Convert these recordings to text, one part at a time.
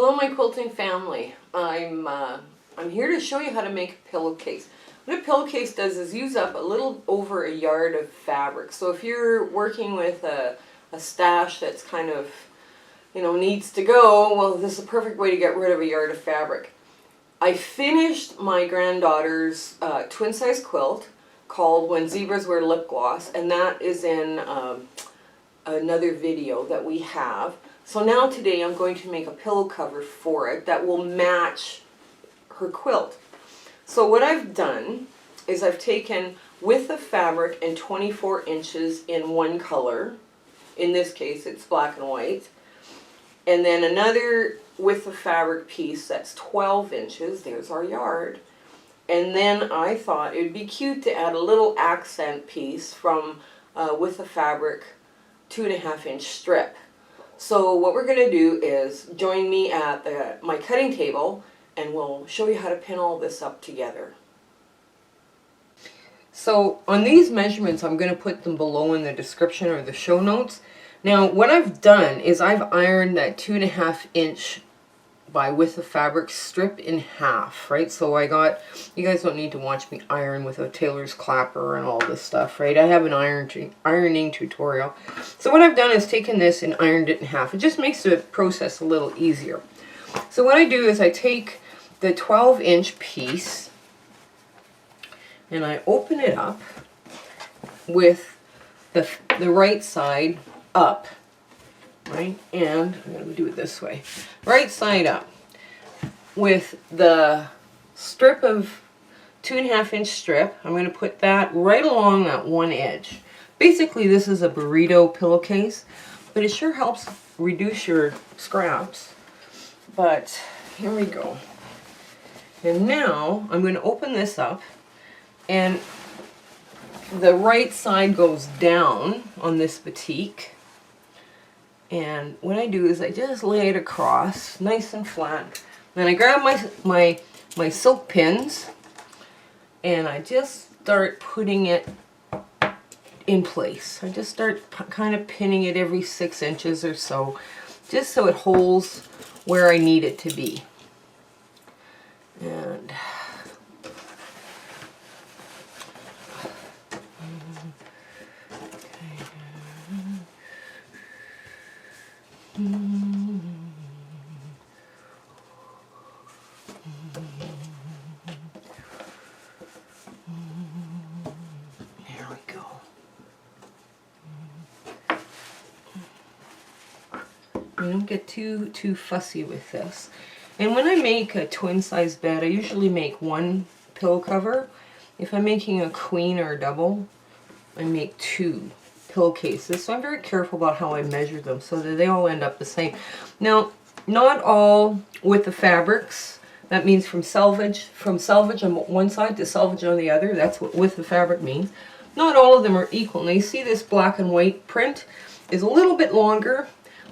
Hello, my quilting family. I'm here to show you how to make a pillowcase. What a pillowcase does is use up a little over a yard of fabric. So if you're working with a stash that's kind of, needs to go, well, this is a perfect way to get rid of a yard of fabric. I finished my granddaughter's twin-size quilt called When Zebras Wear Lip Gloss, and that is in another video that we have. So now today I'm going to make a pillow cover for it that will match her quilt. So what I've done is I've taken width of fabric and 24 inches in one color. In this case it's black and white. And then another width of fabric piece that's 12 inches. There's our yard. And then I thought it would be cute to add a little accent piece from width of fabric 2.5 inch strip. So what we're going to do is join me at my cutting table and we'll show you how to pin all this up together. So on these measurements I'm going to put them below in the description or the show notes. Now what I've done is I've ironed that 2.5 inch by width of fabric strip in half, right? So you guys don't need to watch me iron with a tailor's clapper and all this stuff, right? I have an ironing tutorial. So what I've done is taken this and ironed it in half. It just makes the process a little easier. So what I do is I take the 12-inch piece and I open it up with the right side up. Right, and I'm going to do it this way. Right side up with the strip of 2.5 inch strip. I'm going to put that right along that one edge. Basically this is a burrito pillowcase, but it sure helps reduce your scraps. But here we go. And now I'm going to open this up and the right side goes down on this batik. And what I do is I just lay it across, nice and flat. Then I grab my silk pins, and I just start putting it in place. I just start kind of pinning it every 6 inches or so, just so it holds where I need it to be. And there we go. You don't get too fussy with this. And when I make a twin size bed, I usually make one pillow cover. If I'm making a queen or a double, I make 2 pillowcases. So I'm very careful about how I measure them so that they all end up the same. Now, not all with the fabrics. That means from selvage on one side to selvage on the other. That's what with the fabric means. Not all of them are equal. Now you see this black and white print is a little bit longer,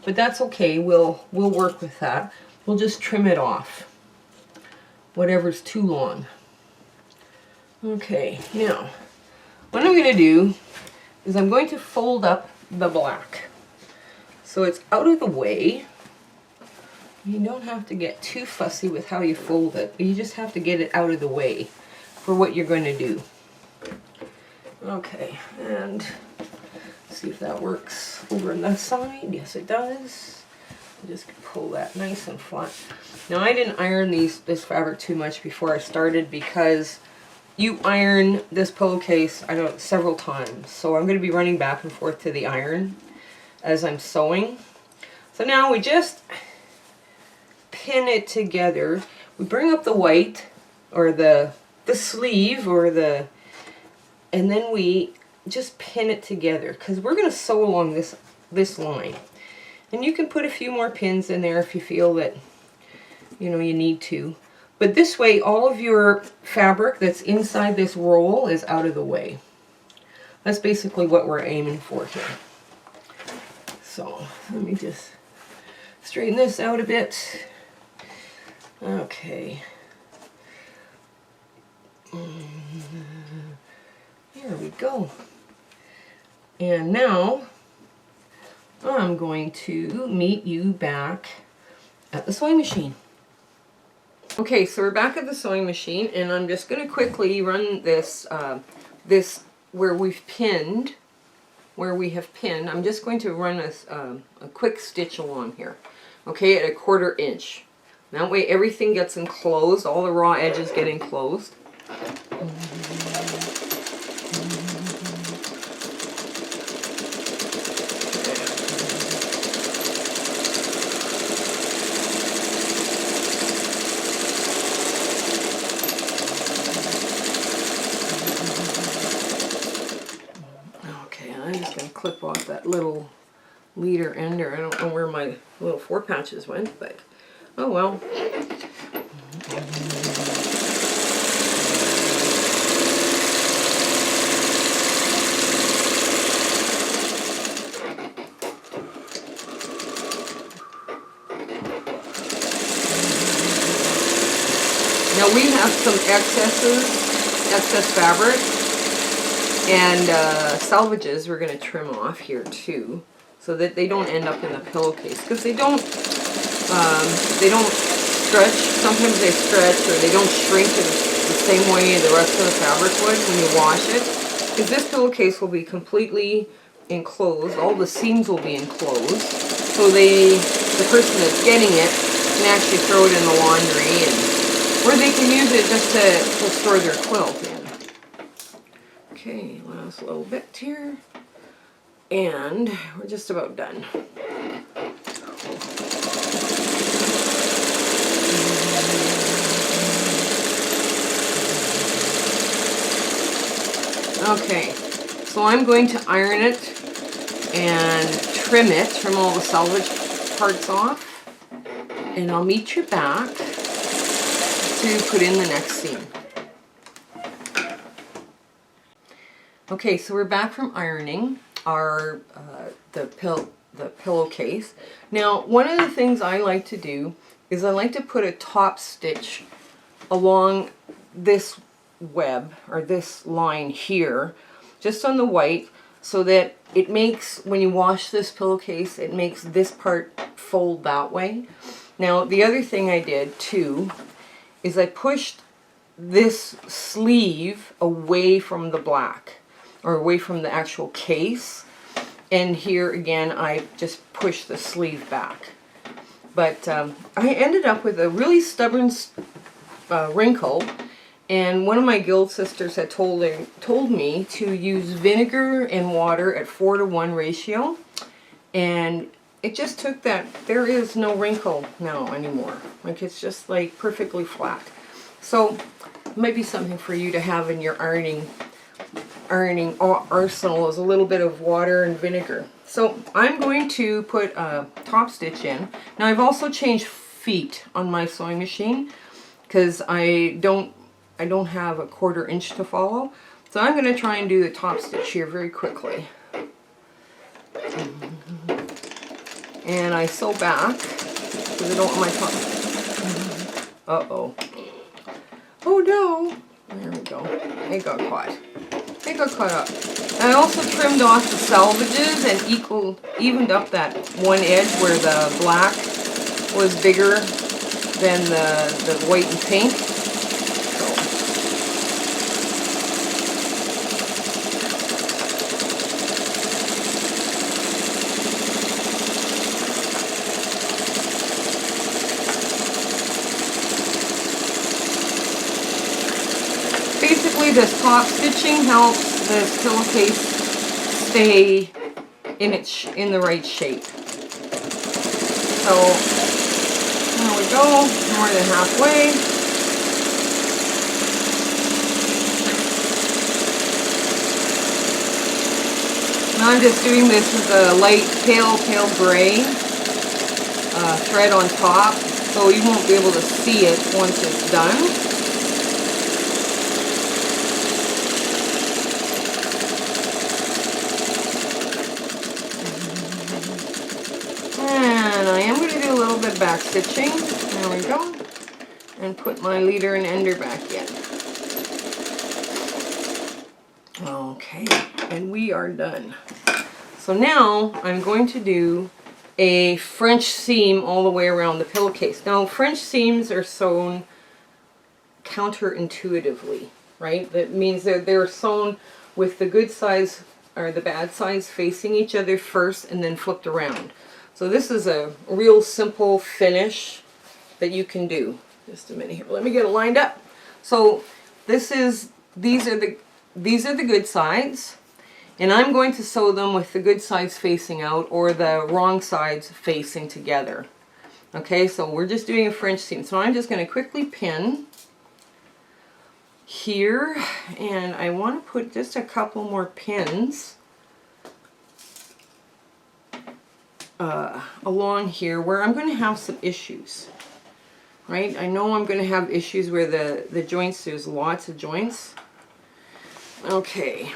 but that's okay. We'll work with that. We'll just trim it off. Whatever's too long. Okay, now what I'm going to do is I'm going to fold up the black so it's out of the way. You don't have to get too fussy with how you fold it. You just have to get it out of the way for what you're going to do. Okay, and see if that works over on that side. Yes, it does. Just pull that nice and flat. Now I didn't iron this fabric too much before I started because you iron this pillowcase, several times. So I'm going to be running back and forth to the iron as I'm sewing. So now we just pin it together. We bring up the white or the sleeve and then we just pin it together because we're going to sew along this line. And you can put a few more pins in there if you feel that you need to. But this way, all of your fabric that's inside this roll is out of the way. That's basically what we're aiming for here. So, let me just straighten this out a bit. Okay. There we go. And now, I'm going to meet you back at the sewing machine. Okay, so we're back at the sewing machine, and I'm just going to quickly run this, where we have pinned, I'm just going to run a quick stitch along here, okay, at 1/4 inch. That way everything gets enclosed, all the raw edges get enclosed. I'm just going to clip off that little leader ender. I don't know where my little 4 patches went, but oh well. Now we have some excess fabric. And salvages we're going to trim off here too, so that they don't end up in the pillowcase, because they don't stretch. Sometimes they stretch, or they don't shrink in the same way the rest of the fabric would when you wash it. Because this pillowcase will be completely enclosed, all the seams will be enclosed, so the person that's getting it can actually throw it in the laundry, or they can use it just to store their quilt in. Okay, last little bit here, and we're just about done. Okay, so I'm going to iron it and trim all the salvage parts off, and I'll meet you back to put in the next seam. Okay, so we're back from ironing our the pillowcase. Now, one of the things I like to do is I like to put a top stitch along this web, or this line here, just on the white, so that it makes, when you wash this pillowcase, it makes this part fold that way. Now, the other thing I did too is I pushed this sleeve away from the black, or away from the actual case, and here again I just pushed the sleeve back. But I ended up with a really stubborn wrinkle, and one of my guild sisters had told me to use vinegar and water at 4:1 ratio, and it just took that. There is no wrinkle now anymore. Like, it's just like perfectly flat. So it might be something for you to have in your ironing arsenal, is a little bit of water and vinegar. So I'm going to put a top stitch in. Now, I've also changed feet on my sewing machine because I don't have a 1/4 inch to follow. So I'm going to try and do the top stitch here very quickly. And I sew back because I don't want my top. Uh-oh. Oh no! There we go. It got caught. It got caught up. I also trimmed off the salvages and evened up that one edge where the black was bigger than the white and pink. Basically, this top stitching helps this pillowcase stay in the right shape. So there we go, more than halfway. Now I'm just doing this with a light pale gray thread on top, so you won't be able to see it once it's done. And I am going to do a little bit back stitching. There we go. And put my leader and ender back in. Okay, and we are done. So now I'm going to do a French seam all the way around the pillowcase. Now, French seams are sewn counterintuitively, right? That means they're sewn with the good sides or the bad sides facing each other first and then flipped around. So this is a real simple finish that you can do. Just a minute here. Let me get it lined up. So these are the good sides, and I'm going to sew them with the good sides facing out or the wrong sides facing together. Okay, so we're just doing a French seam. So I'm just going to quickly pin here, and I want to put just a couple more pins along here where I'm going to have some issues, right? I know I'm going to have issues where the joints, there's lots of joints. Okay,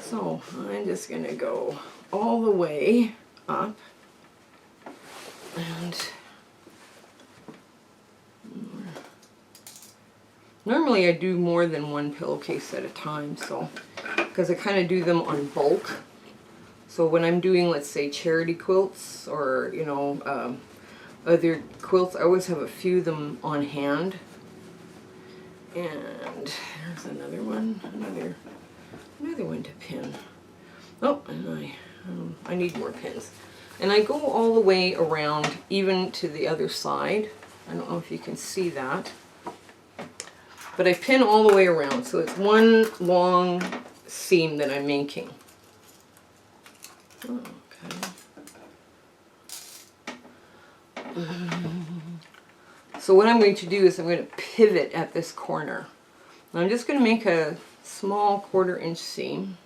so I'm just going to go all the way up, and normally I do more than one pillowcase at a time, so because I kind of do them on bulk. So when I'm doing, let's say, charity quilts or, you know, other quilts, I always have a few of them on hand. And there's another one, another one to pin. Oh, and I need more pins. And I go all the way around, even to the other side. I don't know if you can see that. But I pin all the way around, so it's one long seam that I'm making. Okay. So what I'm going to do is I'm going to pivot at this corner. I'm just going to make a small 1/4 inch seam.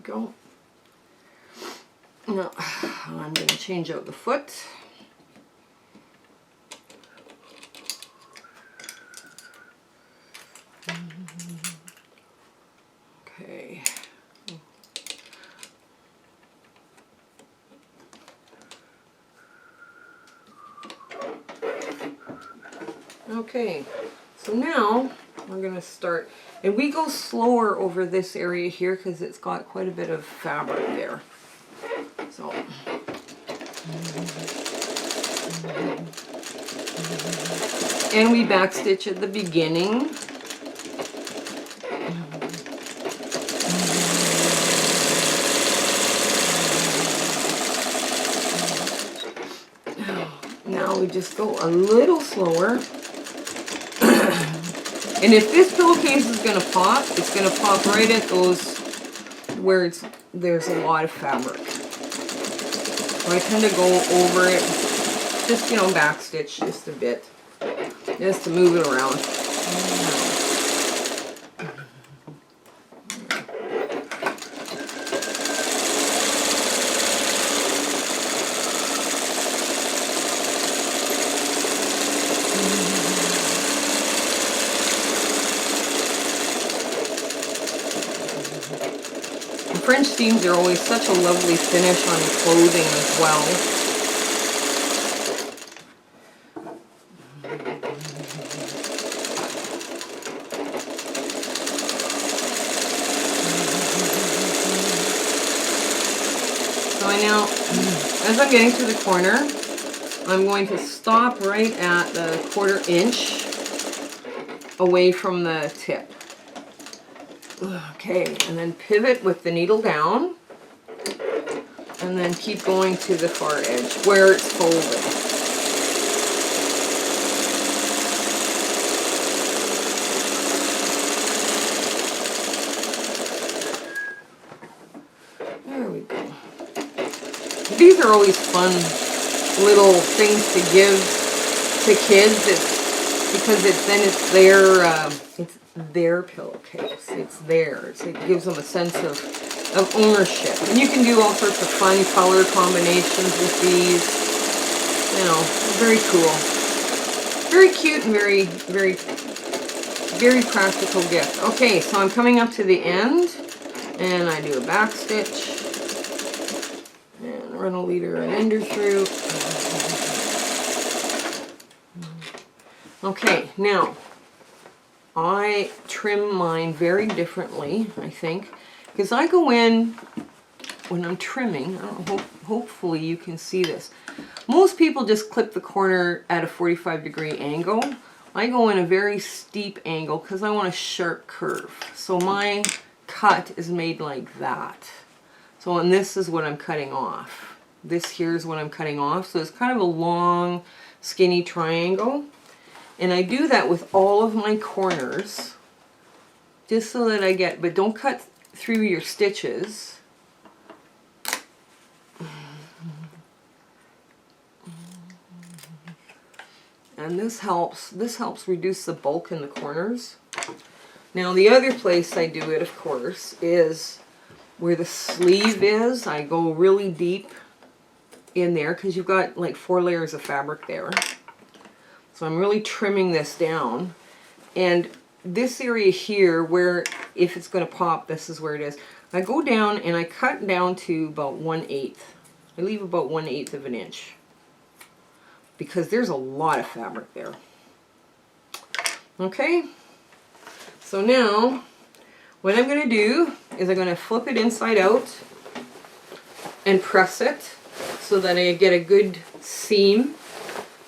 Go. Now, I'm going to change out the foot. Okay. Okay, so now we're going to start, and we go slower over this area here because it's got quite a bit of fabric there. So, and we backstitch at the beginning. Now we just go a little slower. And if this pillowcase is going to pop, it's going to pop right at those where there's a lot of fabric. So I tend to go over it, just, you know, backstitch just a bit, just to move it around. French seams are always such a lovely finish on clothing as well. So now, as I'm getting to the corner, I'm going to stop right at the 1/4 inch away from the tip. Okay, and then pivot with the needle down, and then keep going to the far edge where it's folded. There we go. These are always fun little things to give to kids. Because it's their pillowcase. It's theirs. It gives them a sense of ownership. And you can do all sorts of fun color combinations with these. You know, very cool. Very cute and very, very, very practical gift. Okay, so I'm coming up to the end, and I do a back stitch. And run a leader and ender through. Okay, now I trim mine very differently, I think, because I go in when I'm trimming. I don't know, hopefully you can see this. Most people just clip the corner at a 45-degree angle. I go in a very steep angle because I want a sharp curve. So my cut is made like that. So, and this is what I'm cutting off. This here is what I'm cutting off. So it's kind of a long, skinny triangle. And I do that with all of my corners, just so that I get, but don't cut through your stitches. And this helps reduce the bulk in the corners. Now the other place I do it, of course, is where the sleeve is. I go really deep in there because you've got like 4 layers of fabric there. So I'm really trimming this down. And this area here, where if it's going to pop, this is where it is. I go down and I cut down to about 1/8. I leave about 1/8 of an inch, because there's a lot of fabric there. Okay, so now what I'm going to do is I'm going to flip it inside out and press it so that I get a good seam,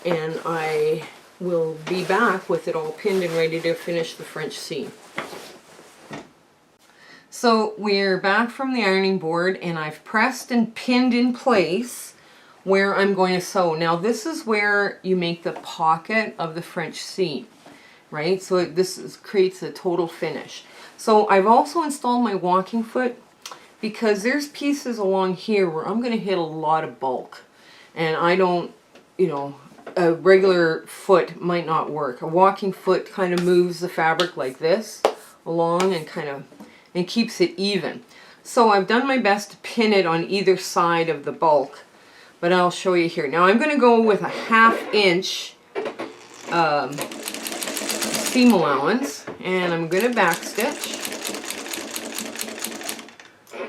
and I will be back with it all pinned and ready to finish the French seam. So we're back from the ironing board, and I've pressed and pinned in place where I'm going to sew. Now this is where you make the pocket of the French seam, right? So creates a total finish. So I've also installed my walking foot, because there's pieces along here where I'm going to hit a lot of bulk, and I don't, you know, a regular foot might not work. A walking foot kind of moves the fabric like this along and keeps it even. So I've done my best to pin it on either side of the bulk, but I'll show you here. Now I'm going to go with a 1/2 inch seam allowance, and I'm going to backstitch.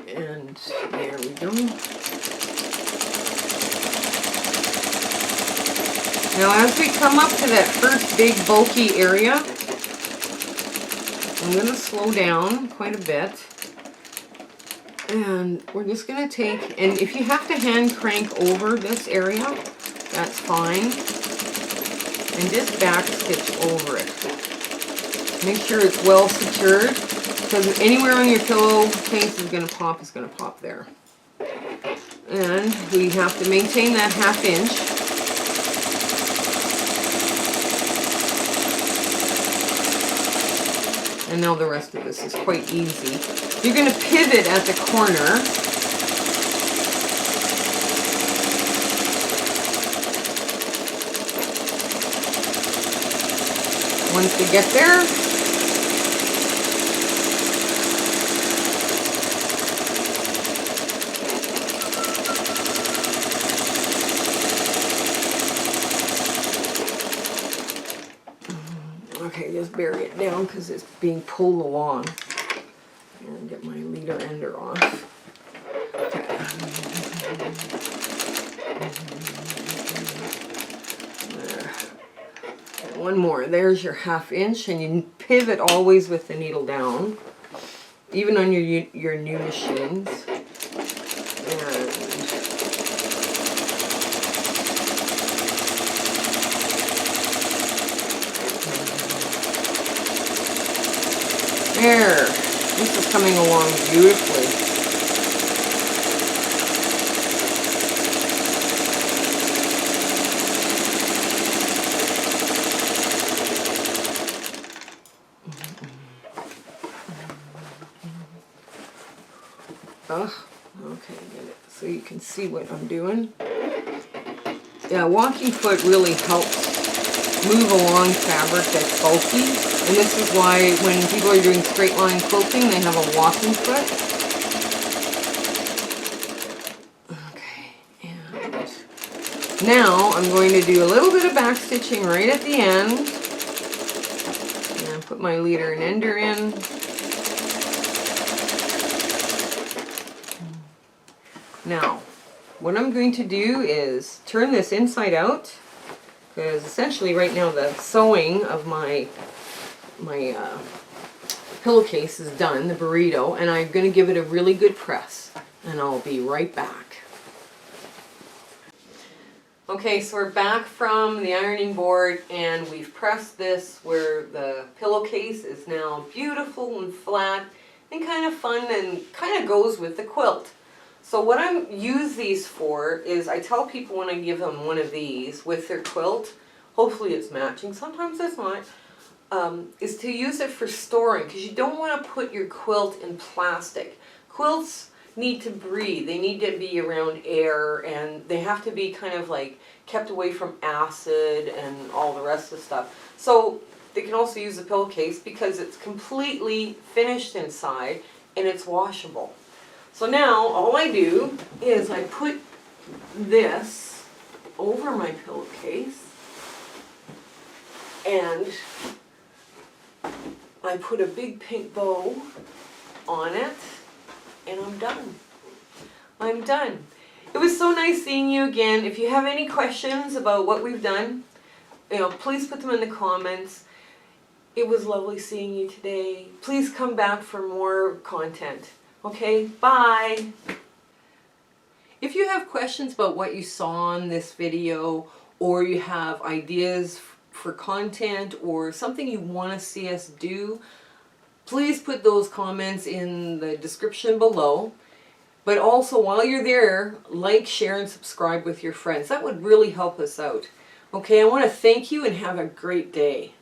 And there we go. Now as we come up to that first big bulky area, I'm going to slow down quite a bit. And we're just going to take, and if you have to hand crank over this area, that's fine. And just back stitch over it. Make sure it's well secured, because anywhere on your pillowcase is going to pop there. And we have to maintain that 1/2 inch. And now the rest of this is quite easy. You're going to pivot at the corner. Once we get there, okay, just bury it down because it's being pulled along. And get my leader ender off. Okay. There. One more. There's your 1/2 inch, and you pivot always with the needle down, even on your new machines. And there. This is coming along beautifully. Okay, get it so you can see what I'm doing. Yeah, walking foot really helps move along fabric that's bulky, and this is why when people are doing straight line quilting, they have a walking foot. Okay, and now I'm going to do a little bit of back stitching right at the end, and put my leader and ender in. Now, what I'm going to do is turn this inside out, because essentially right now the sewing of my pillowcase is done, the burrito, and I'm going to give it a really good press, and I'll be right back. Okay, so we're back from the ironing board, and we've pressed this where the pillowcase is now beautiful and flat and kind of fun and kind of goes with the quilt. So what I use these for is I tell people when I give them one of these with their quilt, hopefully it's matching, sometimes it's not, is to use it for storing, because you don't want to put your quilt in plastic. Quilts need to breathe. They need to be around air, and they have to be kind of like kept away from acid and all the rest of the stuff. So they can also use the pillowcase because it's completely finished inside and it's washable. So now all I do is I put this over my pillowcase and I put a big pink bow on it, and I'm done. I'm done. It was so nice seeing you again. If you have any questions about what we've done, please put them in the comments. It was lovely seeing you today. Please come back for more content. Okay, bye. If you have questions about what you saw in this video, or you have ideas for content or something you want to see us do, please put those comments in the description below. But also, while you're there, like, share, and subscribe with your friends. That would really help us out. Okay, I want to thank you and have a great day.